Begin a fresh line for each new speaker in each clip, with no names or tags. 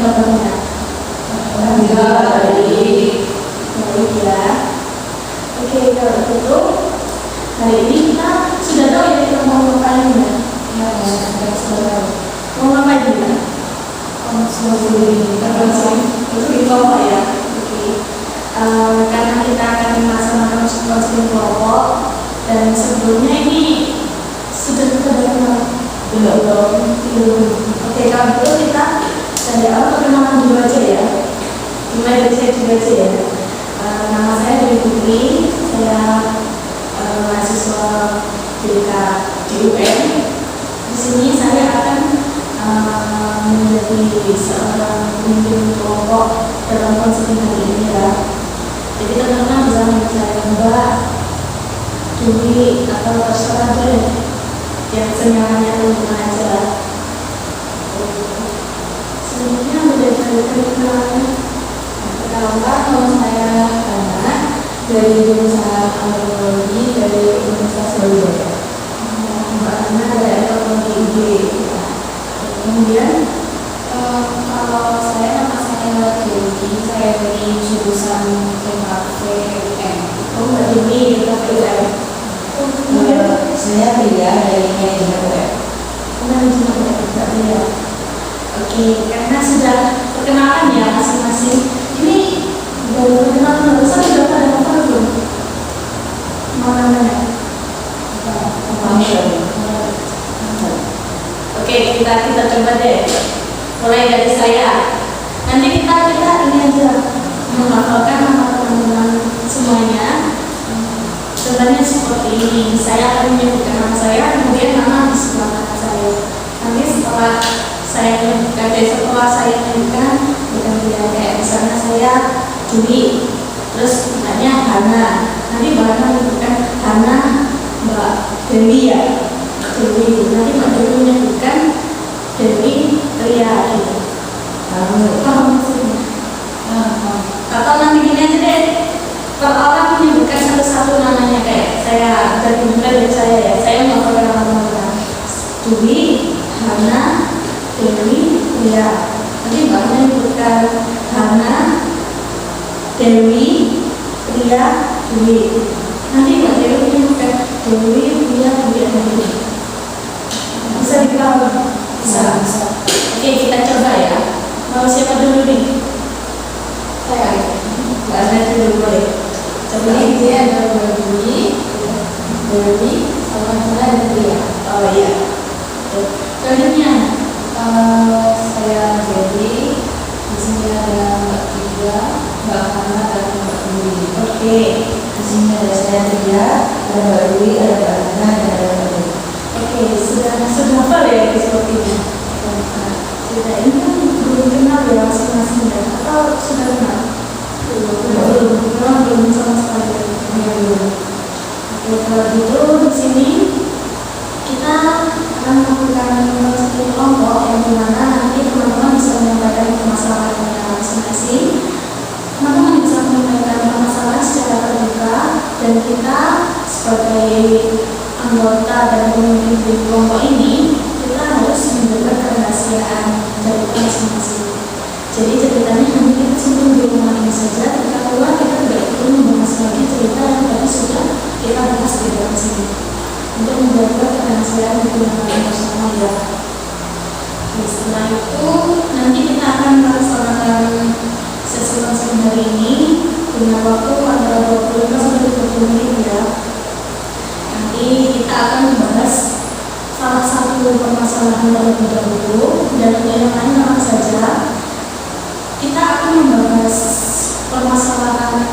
kabarnya? Baik ya. Oke, kalau gitu hari ini kita sudah tahu ya kita mau ngapain ya? Ya, sudah tahu. Mau ngapain kita? Konseling kelompok ya. Oke. Karena kita akan melaksanakan konseling kelompok dan sebelumnya ini sudah kita kenal belum. Oke, kalau gitu kita dari awal perkenalan dulu aja ya. Mulai dari saya dulu aja ya. Nama saya Dewi Putri, saya mahasiswa BK di UN. Di sini saya akan menjadi seorang pemimpin kelompok dalam konseling hari ini ya. Jadi teman-teman bisa manggil saya Mbak, Dewi atau terserah deh, yang senyamannya teman-teman aja. Selanjutnya menjadi kenalannya.
Perkenalkan, nama saya Hana dari jurusan Antropologi dari Universitas Brawijaya.
Mbak Hana dari Antropologi UB. Kemudian
Kalau saya, nama saya Dewi, saya dari jurusan TKV UM.
Mbak Dewi dari UM.
Saya Ria dari Manajemen UM.
Manajemen UM Mbak Ria. Oke, karena sudah perkenalan ya masing-masing. Ini baru perkenalan barusan sudah pada hafal belum? Mana? Oke, kita coba deh. Mulai dari saya. Nanti kita ini aja menghafalkan nama teman-teman semuanya. Contohnya seperti ini. Saya akan menyebutkan nama saya, kemudian nama di sebelah kanan saya. Nanti setelah saya menyebutkan bukan tidak kayak misalnya saya Dewi, terus namanya Hana. Nanti Mbak Hana menyebutkan Hana, Mbak Dewi ya. Dewi. Nanti Mbak Dewi menyebutkan Dewi Ria gitu. Paham maksudnya? Atau nanti gini aja deh, per orang menyebutkan satu-satu namanya kayak saya dari saya ya. Saya mau perkenalan nama Dewi, Hana, Dewi, Ria. Nanti Mbak Hana menyebutkan Hana, Dewi, Ria, Dewi. Nanti Mbak Dewi menyebutkan Dewi, Ria, Dewi. Bisa dipahami? Bisa. Oke, kita coba ya. Mau siapa dulu nih?
Saya
Mbak Hana dulu boleh. Coba.
Ini ada Dewi, sama Hana dan Ria.
Oh iya. Selanjutnya
Saya Dewi, di sini ada Mbak Tia, Mbak Hana dan Mbak Dewi.
oke.
Di sini ada saya Tia, ada Mbak Dewi, ada Mbak Hana dan ada Mbak Dewi.
Oke, sudah hafal ya sepertinya. Sudah, ini kan belum kenal ya masing-masing ya. Atau sudah kenal? Belum sama sekali. Belum. Oke, kalau gitu di sini kita akan melakukan konseling kelompok yang dimana nanti teman-teman bisa menyampaikan permasalahannya masing-masing. Teman-teman bisa menyampaikan permasalahan secara terbuka dan kita sebagai anggota dan pemimpin di kelompok ini kita harus menjaga kerahasiaan dari masing-masing. Jadi ceritanya nanti kita simpan di rumah ini saja. Ketika keluar kita tidak perlu membahas lagi cerita yang tadi sudah kita bahas di dalam sini untuk menjaga kerahasiaan di kelompok bersama ya. Setelah itu nanti kita akan melaksanakan sesi konseling hari ini dengan waktu antara 25 sampai 30 menit ya. Nanti kita akan membahas salah satu permasalahan terlebih dahulu dan untuk yang lain tenang saja. Kita akan membahas permasalahan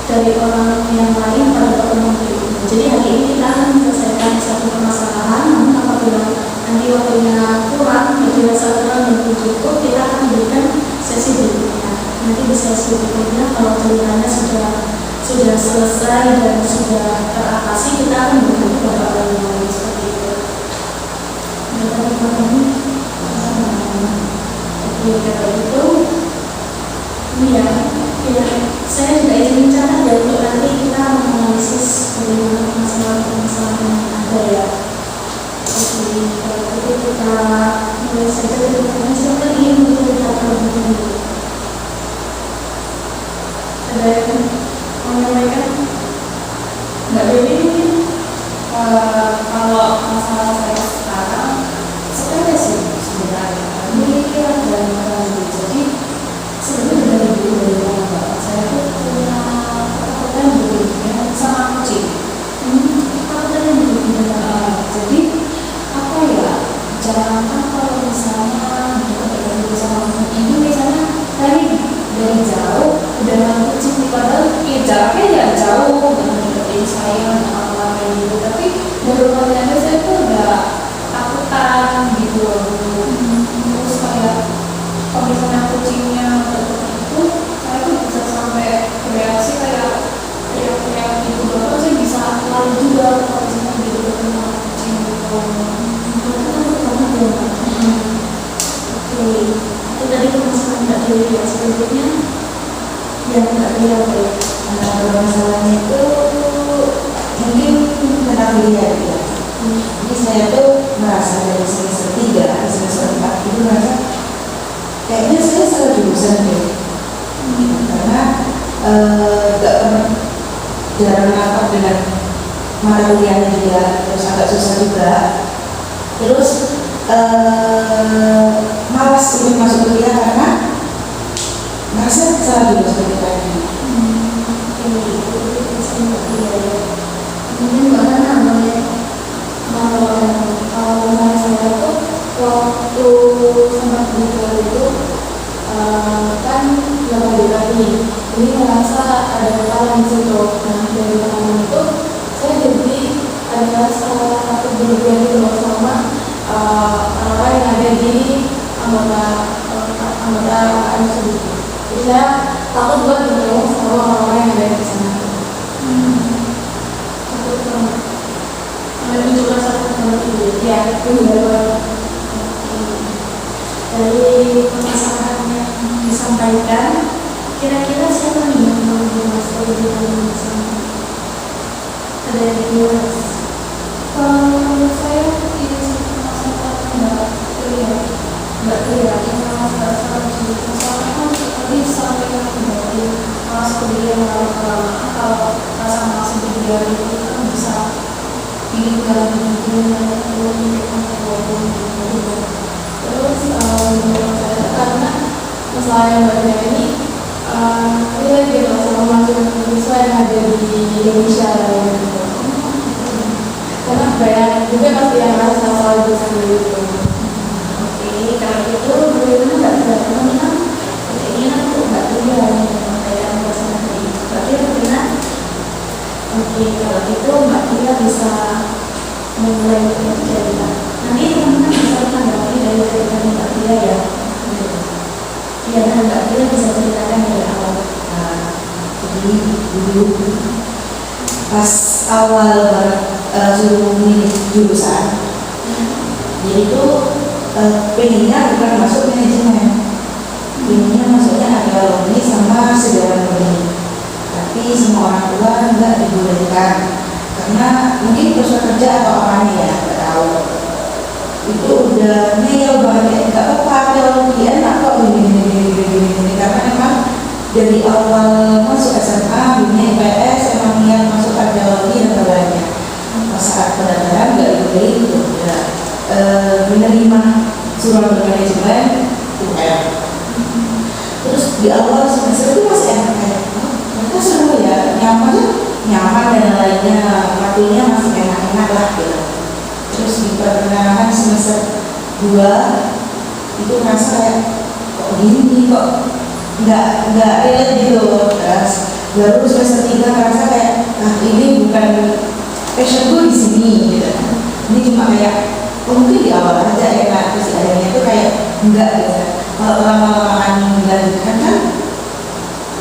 dari orang yang lain pada pertemuan berikutnya. Jadi hari ini kita akan menyelesaikan satu permasalahan, namun apabila nanti waktunya kurang, dirasa kurang dan belum cukup, kita akan berikan sesi berikutnya. Nanti di sesi berikutnya kalau ceritanya sudah selesai dan sudah teratasi, kita akan berikan kepada orang yang lain seperti itu. Oke, kalau itu ya, saya juga izin mencatat ya untuk nanti kita menganalisis bagaimana permasalahan yang ada ya. Oke, kalau itu kita mulai saja dari pertanyaan. Silakan ingin menceritakan lebih
Mbak Dewi mungkin kalau masalah saya sekarang sepele sih sebenarnya. Ini dan jadi sebenarnya dari dulu dari bapak saya tuh punya ketakutan berlebihan sama kucing. Ketakutan yang berlebihan. Jadi apa ya? Jangan kalau misalnya dekat sama kucing ini misalnya tadi dari jauh udah nggak kucing padahal ya jaraknya ya jauh dengan deketin saya apa kayak gitu, tapi baru kali aja saya tuh udah takutan gitu loh. Terus kayak kalau misalnya kucingnya deket itu saya tuh bisa sampai bereaksi kayak teriak-teriak gitu, bahkan saya bisa lari juga kalau misalnya di dekat sama kucing gitu.
Oke, itu tadi permasalahan Mbak Dewi ya. Selanjutnya yang Mbak Dewi apa ya?
Masalahnya itu mungkin tentang dilihat ya. Jadi saya tuh merasa dari semester 3 atau semester 4 itu merasa kayaknya saya salah jurusan deh. Karena gak pernah jarang rapat dengan mata kuliahnya juga, terus agak susah juga. Terus malas ingin masuk kuliah karena merasa salah jurusan seperti tadi.
Mungkin Mbak Hana boleh kalau saya tuh waktu sempat belajar itu kan lama lagi, jadi merasa ada kekalahan di situ. Nah dari pengalaman itu saya jadi ada salah satu berlebihan itu loh sama orang yang ada di anggota KKN tersebut. Jadi saya takut buat bertemu sama orang-orang yang ada di sana. Takut banget. Ada juga satu teman itu, ya itu juga. Dari permasalahan yang disampaikan, kira-kira siapa nih yang mau masuk di dalam sana? Ada yang jelas?
Kalau saya tidak masalah Mbak Tia yang masalah kan tadi disampaikan kembali malas kemudian kalau rasa malas kemudian itu kan bisa tinggal terus menurut saya karena masalah yang Mbak Tia ini dia gitu sama mahasiswa yang ada di Indonesia gitu. Karena banyak juga pasti yang merasa salah jurusan gitu.
Oke, kalau itu bagaimana Mbak Tia? Teman-teman keinginan untuk Mbak Tia yang kayak bahasa tadi. Mbak Tia bagaimana? Oke, kalau itu Mbak Tia bisa mulai bercerita. Nanti teman-teman bisa tanggapi dari cerita Mbak Tia ya. Iya, dan Mbak Tia bisa ceritakan dari awal.
Jadi dulu pas awal suruh milih jurusan, jadi itu pengennya bukan masuk manajemen, pengennya masuknya arkeologi sama sejarah ekonomi. Tapi semua orang tua nggak dibolehkan karena mungkin prospek kerja atau apanya ya, nggak tahu. Itu udah ngeyel banget, nggak apa-apa arkeologi enak kok gini. Karena memang dari awal masuk SMA, dunia IPS emang niat masuk arkeologi dan lainnya. Saat pendaftaran nggak dibolehin itu udah menerima surat bermanajemen UM. Terus di awal semester itu masih enak kayak mereka seru ya, nyaman dan lainnya, makulnya masih enak-enak lah gitu. Terus di pertengahan semester 2 itu merasa kayak kok gini kok nggak relate gitu. Terus baru semester 3 merasa kayak ini bukan passion gue di sini gitu. Ini cuma kayak mungkin di awal aja enak, terus akhirnya tuh kayak enggak gitu. Kalau lama-lamaan dilanjutkan kan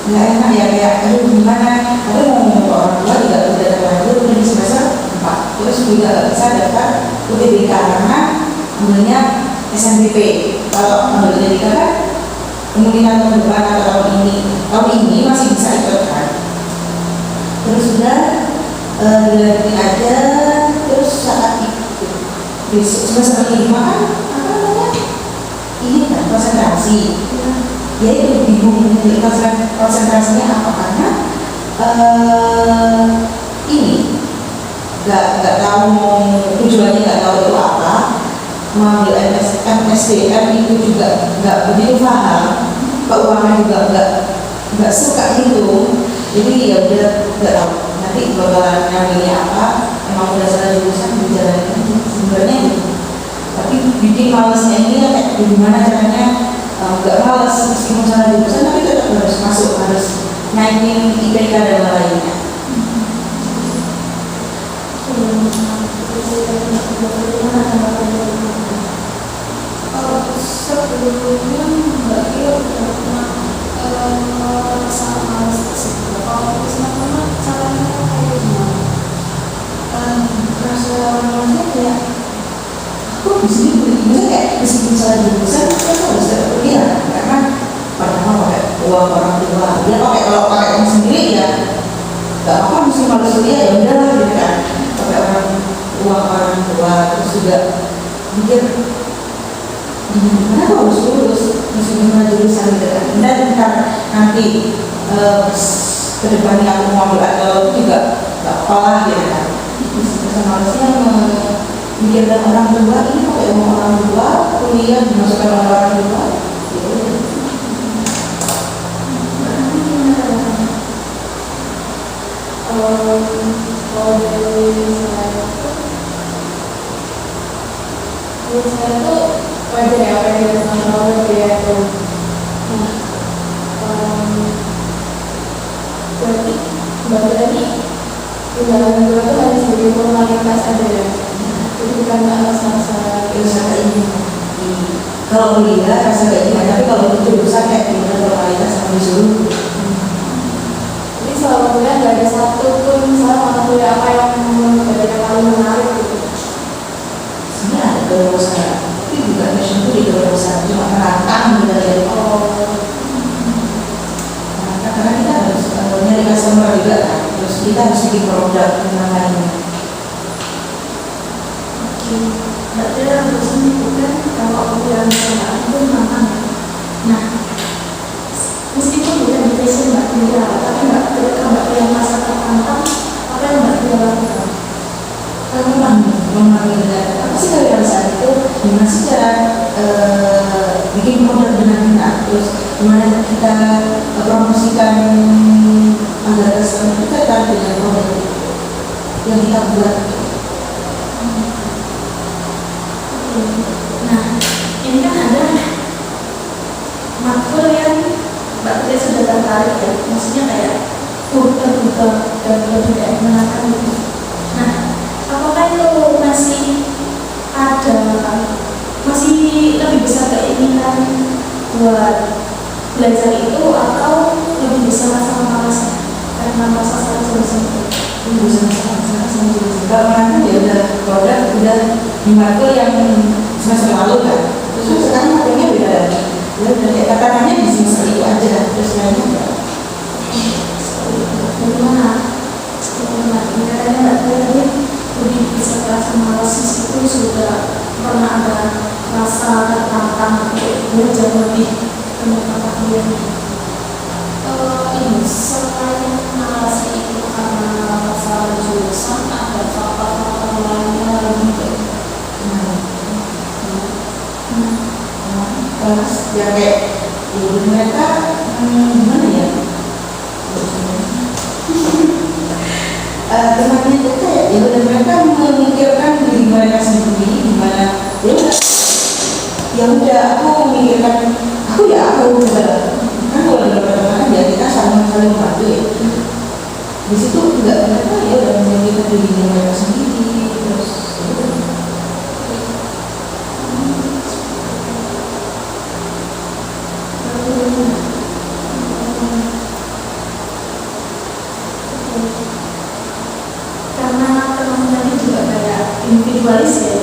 nggak enak ya, kayak aduh gimana, tapi mau ngomong ke orang tua juga udah terlanjur udah di semester 4, terus juga nggak bisa daftar UTBK karena ambilnya SNBP. Kalau ambil UTBK kan kemungkinan tahun depan atau tahun ini masih bisa ikut kan. Terus sudah dilanjutin aja, terus saat itu besok semester 5 kan apa namanya ini kan konsentrasi ya, itu bingung konsentrasinya apa karena ini nggak tahu mau tujuannya, nggak tahu itu apa, mengambil MSDM itu juga nggak begitu paham, keuangan juga nggak suka gitu, jadi ya udah nggak tahu nanti bakalan ngambilnya apa, emang udah salah jurusan dijalanin aja sebenarnya gitu. Tapi bikin malesnya ini ya kayak gimana caranya nggak males meskipun salah jurusan tapi tetap harus masuk, harus naikin IPK dan lainnya.
Sebelumnya Mbak Kia udah pernah sama males tersebut. Kalau misalnya caranya kayak gimana?
Rasa malesnya kayak aku di sini beli kayak meskipun salah jurusan aku harus tetap kuliah karena padahal pakai uang orang tua, dia pakai kalau pakai uang sendiri ya nggak apa mesti malas kuliah ya udahlah gitu kan, pakai uang orang tua terus juga mikir gimana aku harus lulus meskipun salah jurusan gitu kan, dan nanti kedepannya aku mau ambil atau juga nggak apa-apa gitu kan. Rasa malesnya mikirkan orang tua, ini pakai uang orang tua, kuliah dimasukkan oleh orang tua gitu.
Kalau dari saya tuh wajar ya apa yang dilakukan oleh dia itu. Nah, berarti tadi tindakan gue tuh hanya sebagai formalitas aja ya. Jadi bukan rasa-rasa
ini. Kalau kuliah rasa kayak gimana, tapi kalau itu jurusan kayak gimana formalitas sama disuruh.
Jadi selama kuliah nggak ada satu pun misalnya mata kuliah apa yang menurut kalian paling menarik gitu.
Sebenarnya ada kelulusan, tapi juga passion itu di kelulusan, cuma menantang gitu ya. Karena kita harus nyari customer juga kan, terus kita harus bikin produk yang lainnya.
Berarti jurusan bukan kalau kuliah nasional itu menantang. Nah, meskipun bukan di passion Mbak Tia, tapi ketika Mbak Tia merasa tertantang, apa yang Mbak Tia lakukan?
Memang apa sih realisasi itu gimana sih cara bikin produk benar-benar, terus gimana kita promosikan agar customer kita tertarik dengan produk yang kita buat.
Nah, ini kan ada matkul yang Mbak Tia sudah tertarik ya, maksudnya kayak terbuka dan lebih kayak menantang gitu. Nah, apakah itu masih lebih besar keinginan buat belajar itu atau lebih besar rasa malasnya karena masa salah jurusan itu?
Bisa sama jurusan. Kalau nanti ya udah produk udah di matkul yang semester lalu kan, terus sekarang matkulnya beda lagi. Ya udah kayak tatarannya di semester itu aja, terus lainnya enggak.
Bagaimana? Katanya Mbak Tia tadi lebih bisa rasa malas itu sudah pernah ada rasa tertantang belajar lebih tentang mata kuliah.
Ini selain malas itu karena masalah jurusan ada faktor-faktor lainnya lagi gitu.
Kelas ya kayak mereka gimana ya? Temannya itu kayak ya udah mereka memikirkan diri mereka sendiri gimana ya udah aku memikirkan aku kan kalau di pertemanan ya kita saling membantu ya. Di situ enggak mereka ya udah memikirkan diri mereka sendiri terus
karena teman-temannya juga kayak individualis ya,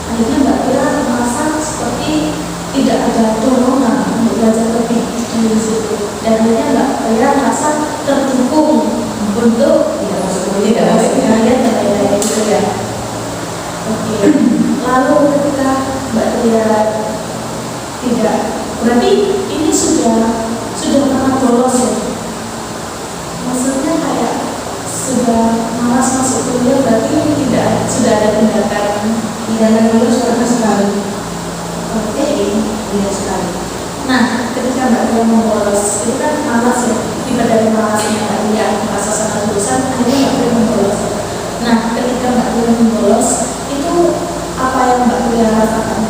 akhirnya Mbak Tia merasa seperti tidak ada dorongan untuk belajar lebih di situ, dan akhirnya Mbak Tia merasa terdukung untuk
ya masuk kuliah
kalian dan gitu ya. Oke. Lalu ketika Mbak Tia tidak, berarti ini sudah pernah bolos ya, maksudnya kayak sudah malas pas masuk kuliah berarti tidak sudah ada tindakan
lulus sama sekali.
oke.
Iya sekali.
Nah, ketika Mbak Tia mau bolos, itu kan malas ya, tiba dari malasnya Mbak Tia merasa salah jurusan, akhirnya Mbak Tia mau bolos. Nah, ketika Mbak Tia mau bolos, itu apa yang Mbak Tia rasakan?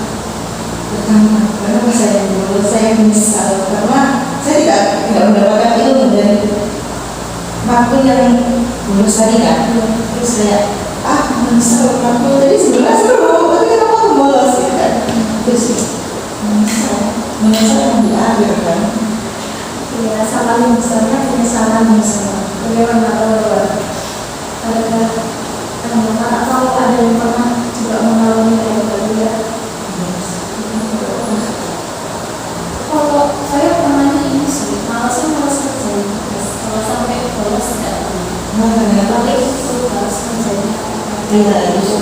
Pertama, kenapa saya lulus? Saya menyesal karena saya tidak mendapatkan ilmu dari makul yang lulus tadi kan. Terus saya menyesal makul tadi sebenarnya seru, tapi kenapa aku bolos ya kan? Itu sih menyesal yang di akhir kan.
Ya, salah yang besarnya penyesalan misalnya. Bagaimana adakah atau ada yang pernah juga mengalami kayak Mbak Tia?
Kalau saya pernah ini sih, malasnya malas kerjain tugas. Kalau sampai bolos tidak pernah. Tapi itu harus kerjain
Tidak itu.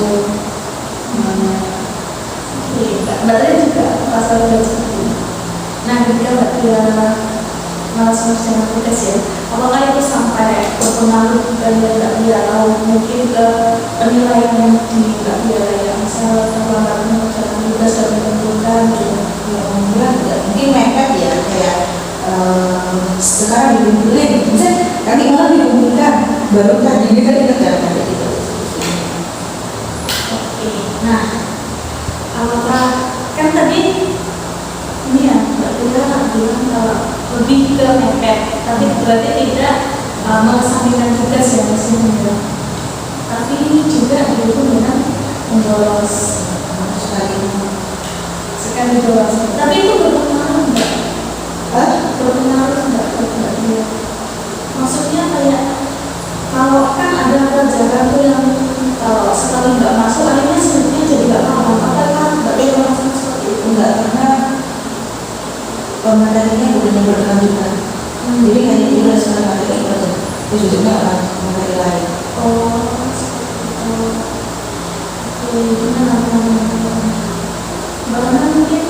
Mbak Tia juga merasa seperti ini. Nah, ketika Mbak Tia malas mengerjakan tugas ya, apakah itu sampai berpengaruh dan Mbak Tia atau mungkin ke penilaian yang di Mbak Tia yang misalnya terlambat mengerjakan tugas dan menentukan gitu?
Mungkin mepet ya kayak sekarang dikumpulin, misalnya kami malah dikumpulkan baru tadi ini kan dikerjakan gitu.
Oke, nah apakah kan tadi ini ya Mbak Tia bilang kalau lebih ke mepet, tapi berarti tidak mengesampingkan tugas ya maksudnya, tapi juga didukung dengan membolos sekali bolos. Tapi itu berpengaruh enggak? Berpengaruh enggak ke Mbak Tia? Maksudnya kayak kalau kan ada pelajaran tuh yang kalau sekali nggak masuk akhirnya sebenarnya jadi nggak paham. Apakah Mbak Tia merasakan seperti itu?
Enggak, karena pematerinya bukan yang berkelanjutan. Jadi hanya dijelaskan materi itu aja, terus juga materi lain.
Gimana Mbak mungkin?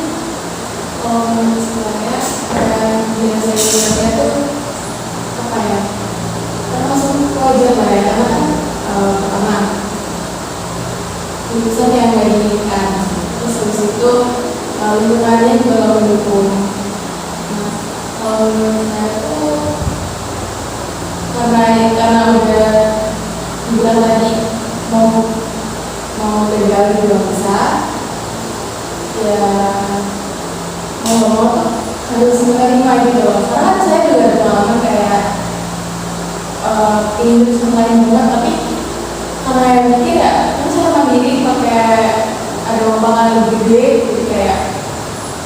Sebenarnya biasanya tuh apa ya? Termasuk wajar lah ya, karena kan pertama jurusan yang nggak diinginkan, terus habis itu lingkungannya juga nggak mendukung. Nah, kalau menurut saya tuh karena udah bilang tadi mau gagal juga bisa, ya mau harus menerima gitu. Karena kan saya juga ada pengalaman kayak ingin jurusan lain banget, tapi karena yang mikir ya kan saya mandiri pakai ada uang lebih gede, jadi kayak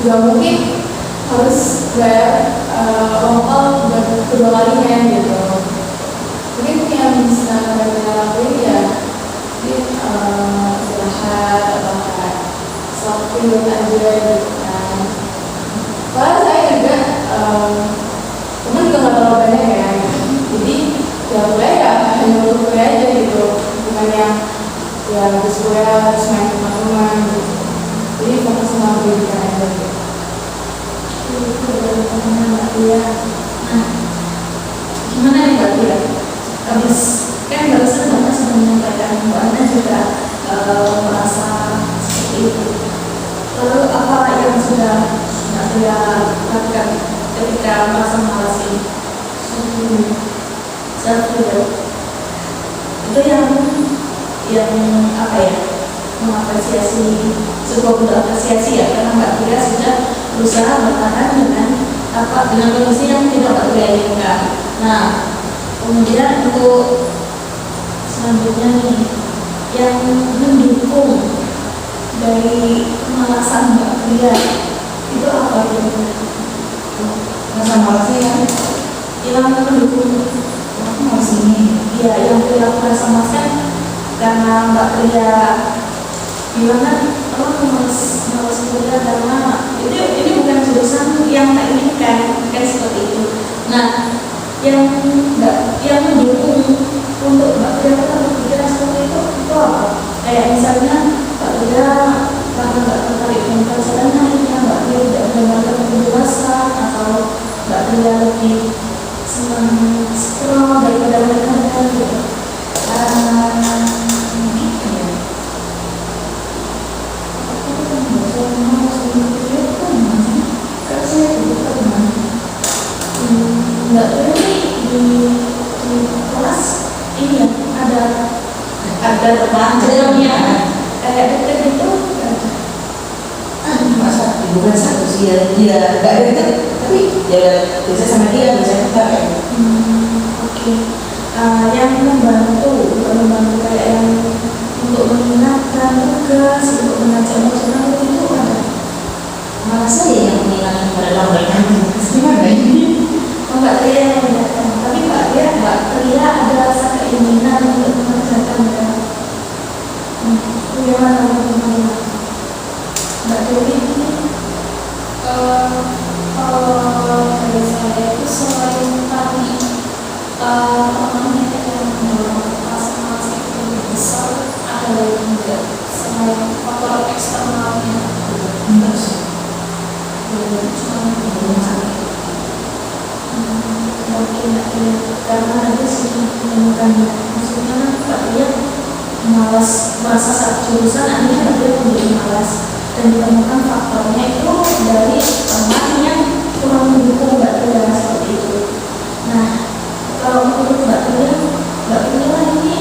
nggak mungkin harus bayar lokal buat kedua kalinya gitu. Mungkin yang bisa kita lakuin ya istirahat atau kayak self-care aja gitu kan. Soalnya saya juga teman juga nggak terlalu banyak ya, jadi ya kuliah ya hanya untuk kuliah aja gitu, bukan yang ya habis kuliah harus main ke teman-teman gitu. Jadi fokus sama pendidikan aja gitu.
Itu dari teman Mbak Tia. Nah, gimana nih Mbak Tia? Habis kan barusan Bapak sudah menyampaikan Mbak Anda juga merasa seperti itu. Lalu apa yang sudah Mbak Tia lakukan ketika merasa malas ini? Self-care itu yang apa ya, mengapresiasi, sebuah bentuk apresiasi ya, karena Mbak Tia sudah berusaha bertahan dengan kondisi yang tidak Mbak Tia inginkan. Nah, kemudian untuk selanjutnya nih, yang mendukung dari kemalasan Mbak Tia itu apa gitu?
Rasa malasnya ya,
Yang mendukung
aku malas ini.
ya, yang perilaku rasa malas kan karena Mbak Tia bilang kan malas kuliah karena ini bukan jurusan yang tak inginkan, kan seperti itu. Nah, yang mendukung untuk Mbak Tia berpikiran seperti itu apa? Kayak misalnya Mbak Tia karena nggak tertarik dengan pelajaran akhirnya Mbak Tia tidak mendapatkan kebebasan, atau Mbak Tia lebih senang scroll daripada mereka gitu.
ada teman
yang kayak deket itu
masa bukan satu sih ya nggak deket tapi ya biasa sama dia biasanya enggak kayak
oke. Yang membantu kayak yang untuk mengingatkan tugas, untuk mengajak emosional itu ada.
malah saya yang mengingatkan pada mereka gimana ini.
Mbak Tria yang mengingatkan, tapi Mbak Tria ada rasa keinginan untuk mengerjakan kan? Bagaimana teman-teman? Mbak Dewi ini
Kalau dari saya itu selain tadi teman-teman yang mendorong masa-masa itu lebih besar, ada lagi juga selain faktor eksternalnya.
enggak sih
mungkin karena ada sudah menemukan maksudnya Mbak Tria malas merasa saat jurusan akhirnya Mbak Tria menjadi malas dan ditemukan faktornya itu dari teman yang kurang mendukung Mbak Tria seperti itu. Nah, kalau menurut Mbak Tria ini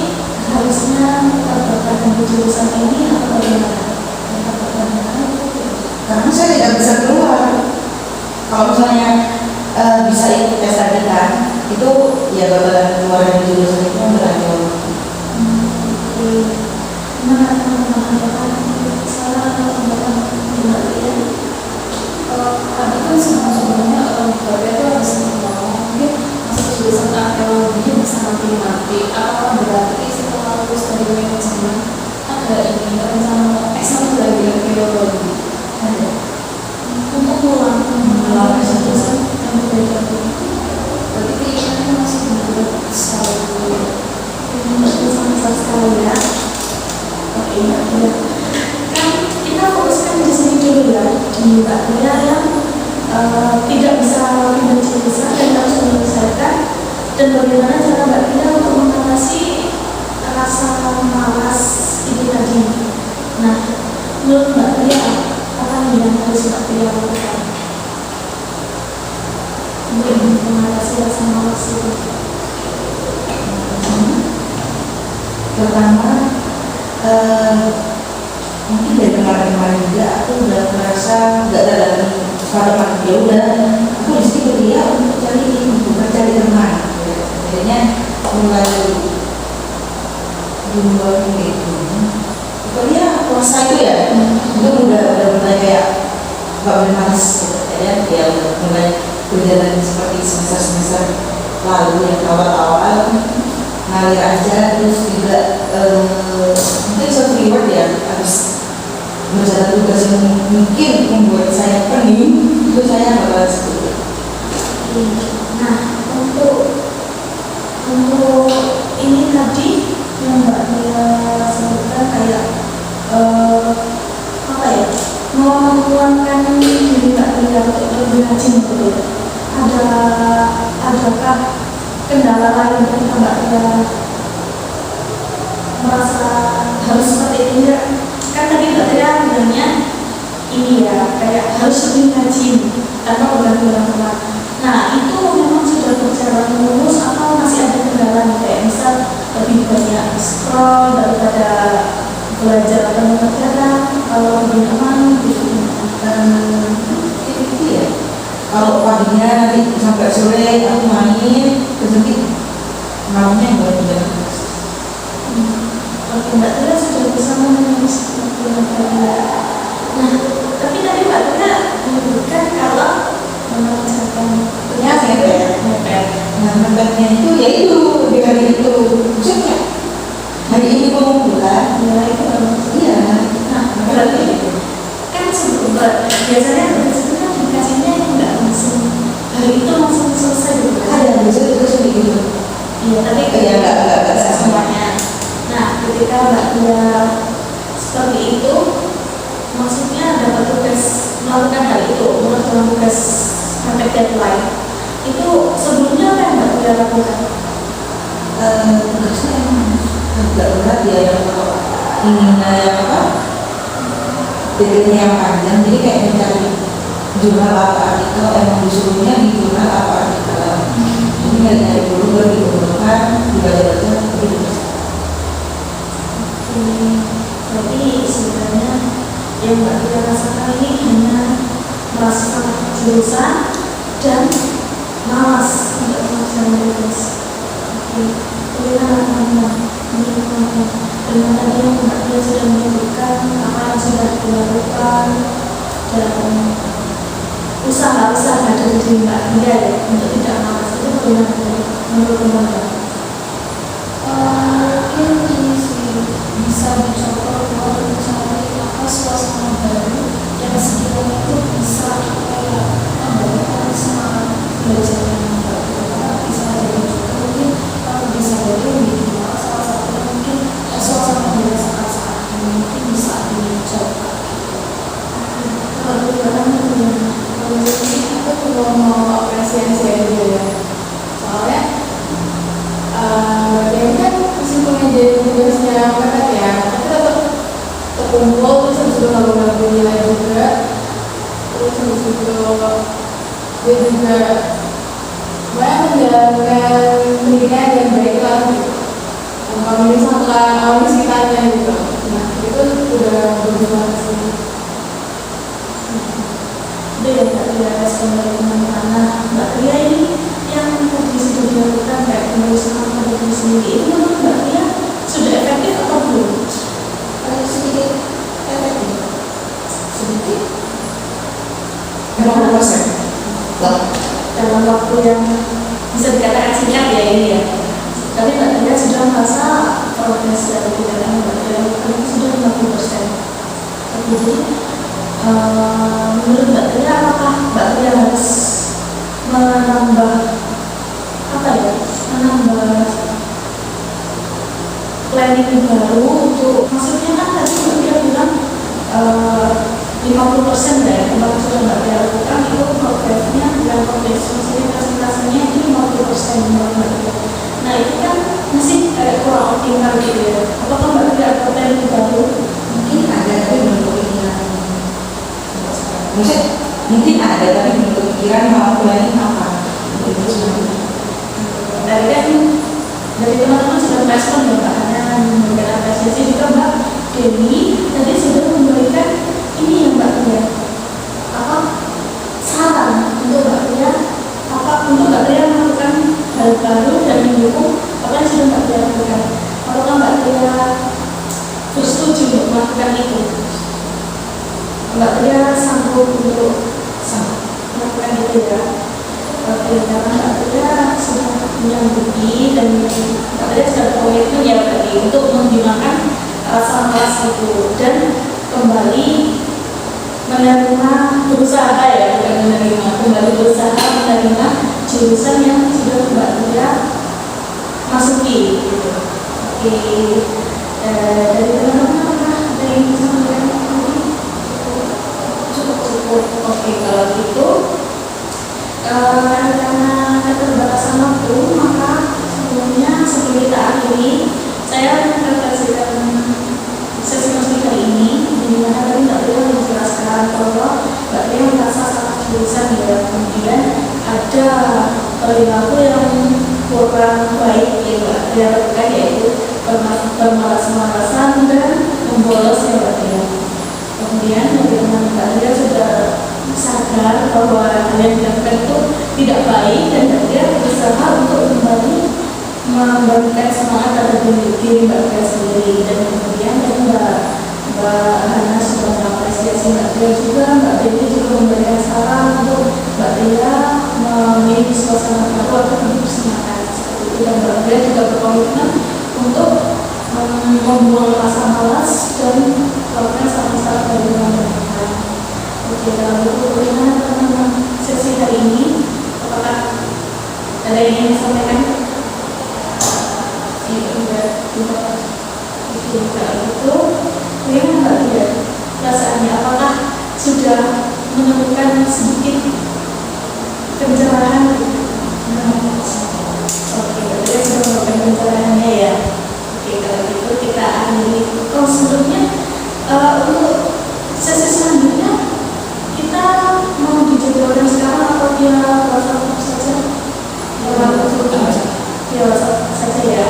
harusnya tetap bertahan di jurusan ini atau bagaimana? Tetap bertahan
karena saya tidak bisa keluar kalau misalnya bisa ikut tes tadi kan itu ya bakalan keluar dari jurusan itu berakhir.
Mana teman-teman salah atau Mbak Tria?
Tadi kan sebelumnya Mbak itu harus ngomong mungkin masuk jurusan arkeologi bisa nanti apa berarti setelah lulus dari manajemen ada ini rencana S1 lagi arkeologi ada
Untuk mengulang jurusan yang berbeda.
berarti keinginannya masih benar-benar besar
Besar sekali ya. Oke, Mbak Tria. Kan kita fokuskan di sini dulu ya, di Mbak Tria yang tidak bisa pindah jurusan dan harus menyelesaikan, dan bagaimana cara Mbak Tria untuk mengatasi rasa malas itu tadi. Nah, menurut Mbak Tria apa yang harus Mbak Tria lakukan untuk mengatasi rasa malas itu?
Pertama mungkin dari kemarin-kemarin juga aku udah merasa nggak ada lagi teman ya udah aku di sini kuliah untuk cari bukan cari teman akhirnya mulai 2 minggu kuliah puasa itu ya itu udah mulai kayak nggak boleh males gitu ya udah mulai berjalan seperti semester lalu yang awal-awal ngalir aja terus juga mungkin suatu reward ya habis berjalan tugas yang mungkin membuat saya pening itu saya bakal seperti itu.
Nah, untuk ini tadi yang Mbak Tria sebutkan kayak apa ya, menguatkan diri Mbak Tria untuk lebih rajin gitu. Adakah kendala lain ketika Mbak Tria merasa harus seperti ini ya? Kan tadi Mbak Tria bilangnya ini ya, kayak harus lebih rajin tanpa membantu orang tua. Nah, itu memang sudah berjalan mulus atau masih ada kendala nih, kayak misal lebih banyak scroll daripada belajar atau mengerjakan, kalau lebih aman gitu.
Itu ya kalau paginya nanti sampai sore aku main terus nanti malamnya buat jalan.
Oke, Mbak Tria sudah bisa menulis Nah, tapi tadi Mbak Tria menyebutkan kalau mengerjakan
ya mepet. Nah mepetnya itu ya itu di hari itu maksudnya hari ini pengumpulan
ya itu
iya.
nah berarti kan sebelum biasanya dikasihnya nggak langsung hari itu langsung selesai gitu kan?
Ada bisa terus begitu.
Iya, tapi
ya nggak
semuanya. Nah, ketika Mbak Tria seperti itu, maksudnya dapat tugas melakukan hal itu, mengerjakan tugas mepet deadline, itu sebelumnya apa yang Mbak Tria lakukan?
Tugasnya emang agak berat ya yang kalau inginnya yang apa deadline yang panjang jadi kayak mencari jurnal apa artikel emang disuruhnya di jurnal apa artikel jadi nyari dulu baru dikumpulkan dibaca-baca begitu.
Jadi sebenarnya yang Mbak Tia rasakan ini hanya merasa jurusan dan malas untuk mengerjakan tugas. Bagaimana teman-teman? Dengan tadi yang Mbak Tia sudah menyebutkan apa yang sudah dilakukan dan usaha-usaha dari diri Mbak Tia ya, untuk tidak malas itu bagaimana menurut teman-teman?
Mungkin ini sih bisa dicoba kalau mencari apa suasana baru yang sekiranya itu bisa kayak memberikan semangat belajar yang baru. Karena bisa jadi juga mungkin kalau bisa jadi minimal salah satunya mungkin suasana baru saat ini mungkin bisa dicoba.
Kalau bagaimana bagaimana?
Aku perlu mau apresiasi aja ya. Soalnya dia kan meskipun jadi tugasnya mepet ya, tapi tetap terkumpul, terus habis itu lalu nilai juga, terus habis itu dia juga banyak menjalankan pendidikan yang baik lah gitu, tanpa memisahkan orang di sekitarnya gitu. Nah itu udah bagus banget sih.
Itu ya Mbak Tia respon dari teman-teman. Mbak Tia ini yang tadi sudah dilakukan kayak penulisan pada diri sendiri, itu menurut Mbak Tia sudah efektif atau belum?
Sedikit efektif, sedikit.
50%.
Dalam waktu yang bisa dikatakan singkat ya ini ya. Tapi Mbak Tia sudah merasa progres dari kegiatan Mbak Tia lakukan itu sudah 50%. Jadi menurut Mbak Tia apakah Mbak Tia harus menambah planning baru untuk, maksudnya kan tadi Mbak Tia bilang 50% ya, kemarin sudah Mbak Tia lakukan itu progresnya dan progres maksudnya presentasinya itu 50% menurut Mbak Tia. Nah itu kan masih kurang optimal gitu ya. Apakah Mbak Tia ada planning baru?
Mungkin ada tapi belum kepikiran. Maksudnya mungkin ada tapi belum kepikiran mau planning apa. Itu sebenarnya.
Dari kan dari teman-teman sudah respon ya Mbak Hana, memberikan apresiasi juga Mbak Dewi tadi sudah memberikan ini ya Mbak Tia apa saran untuk Mbak Tia apa untuk Mbak Tia melakukan hal baru dan mendukung apa yang sudah Mbak Tia lakukan. Apakah Mbak Tia bersetuju untuk melakukan itu? Mbak Tia sanggup untuk melakukan itu ya? Oke, karena Mbak Tia sudah menyanggupi dan Mbak Tia sudah komitmen ya tadi untuk menghilangkan rasa malas itu dan kembali menerima berusaha ya, bukan menerima, kembali berusaha menerima jurusan yang sudah Mbak Tia masuki gitu. Oke, dari teman-teman apakah ada yang bisa memberikan lagi? Cukup. Oke, kalau gitu karena keterbatasan waktu, maka sebelum kita akhiri, saya merefleksikan sesi kali ini, di mana tadi Mbak Tia menjelaskan bahwa Mbak Tia merasa salah jurusan ya, kemudian ada perilaku yang kurang baik yang Mbak Tia lakukan, yaitu bermalas-malasan dan membolos ya Mbak Tia. Kemudian bagaimana Mbak Tia sudah sadar bahwa hal yang dilakukan itu tidak baik dan Mbak Tia berusaha untuk kembali memberikan semangat pada diri Mbak Tia sendiri. Dan kemudian Mbak Hana sudah mengapresiasi Mbak Tia juga, Mbak Dewi juga memberikan saran untuk Mbak Tia memiliki suasana baru atau hidup bersemangat seperti itu. Dan Mbak Tia juga berkomitmen untuk membuang rasa malas dan melakukan saran-saran dari teman-teman. Oke, kalau begitu bagaimana teman-teman sesi hari ini? Apakah ada yang ingin disampaikan? Tidak. Oke, kalau gitu bagaimana Mbak Tia perasaannya? Apakah sudah menemukan sedikit pencerahan? Oke, Mbak Tia sudah menemukan pencerahannya ya. Oke, kalau gitu kita akhiri. Oh, sebelumnya untuk sesi selanjutnya kita mau dijadwalkan sekarang atau via WhatsApp saja? Ya WhatsApp saja ya.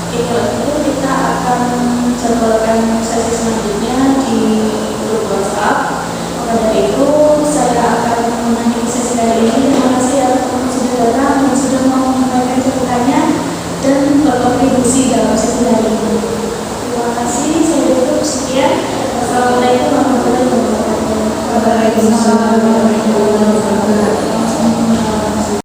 Oke, kalau itu kita akan menjadwalkan sesi selanjutnya di grup WhatsApp. Maka dari itu saya akan mengakhiri sesi kali ini dengan